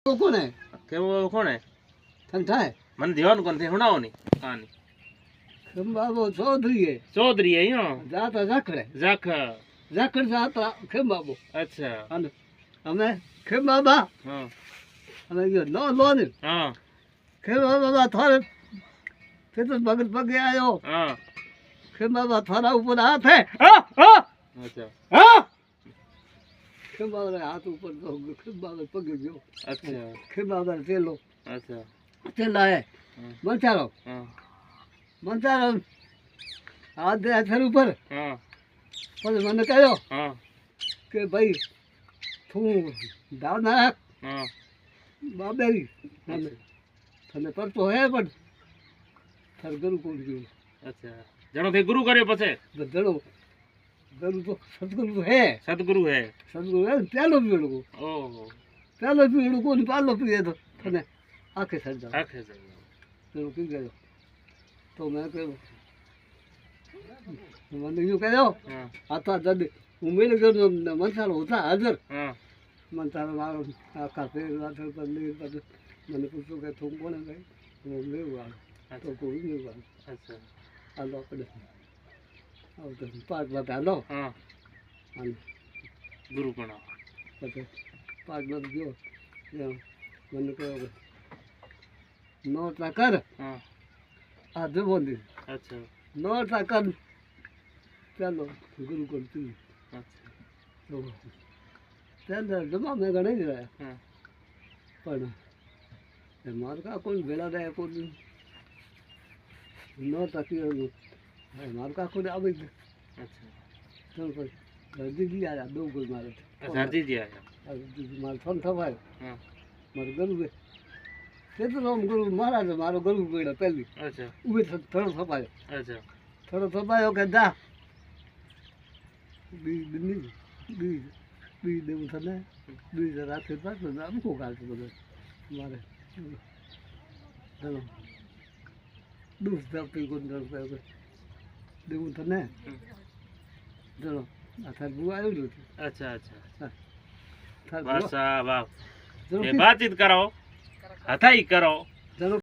કોણ હે કેવો કોણ હે તને થાય મને ધ્યાન કોણ થે હુણાવો ની કહાની ખંબાબો ચૌધરી હે ચૌધરી હે યો જાતા ઝાખડે ઝાખડ જાતા ખંબાબો અચ્છા અને અમે ખંબાબા હા અમે ગયો નો લો ને હા ખંબાબા થોડે તે તો બગલ પગે આયો હા ખંબાબા થોડા ઉપર હાથ હે અચ્છા હા ખંબાબા હાથ ઉપર તો ખંબાબા પગે ગયો અચ્છા ખંબાબા તેલો અચ્છા તેલા હે મંચારો હા મંચારો હાથ દે હાથ ઉપર હા પછી મને કહ્યો હા કે ભાઈ તું દાવ નાખ હા બાબેરી તને પડતો હે પણ તાર ગરુ કોણ ગયું અચ્છા જણો તે ગુરુ કર્યો પછી ધણો ગરુ તો સદગુરુ હે સદગુરુ હે પેલો પીડકો ઓહો પેલો પીડકો ને પાલો પીએ તો તને આખે સર્જા આખે જઈ પેલું પી ગયો તો મેં કહ્યું મને એવું કહ્યો હા આ તો જડ હું મેળ ગયો મનસારો હતા હાજર હા મનસારો મારો આખા ફેર રાત્રે પર મને પૂછ્યું કે તું કોને ભાઈ હું મેળવું આવે તો કોઈ મેળવું આવે અચ્છા હાલો આપણે આવતો 5 વાગે હાલો હા અને ગુરુ પણ પછી 5 વાગે ગયો ત્યાં મને કહ્યું કે નોટા કર હા આ જવો દે અચ્છા નોટા કર ચાલો ગુરુ કરતું અચ્છા તો ત્યાં જમા મેં ગણી જ રહ્યા હા પણ મારું કા કોઈ ભેળા રહ્યા કોઈ નોટા કીધું મારું કા કોઈ આવી ગયું અચ્છા ચાલ પછી દર્દી આવ્યા દો કોઈ મારે સાજી જી આયા મારે ફોન થવાય હા મારું ગરુ તે તો આમ ગરુ મારા છે મારો ગરુ પડ્યો પહેલી અચ્છા ઉભી થોડો થપાયો અચ્છા થોડો થપાયો કે જા બી દેવું તને બી રાત્રે પાછું આમ કો કાઢતું બધું મારે ચાલો દૂધ ધરતી કોઈ દેવું તને ચલો આ થાર બુ આવ્યું હતું અચ્છા અચ્છા થાર બસ વાહ વાહ એ વાતચીત કરો હથાઈ કરો ચલો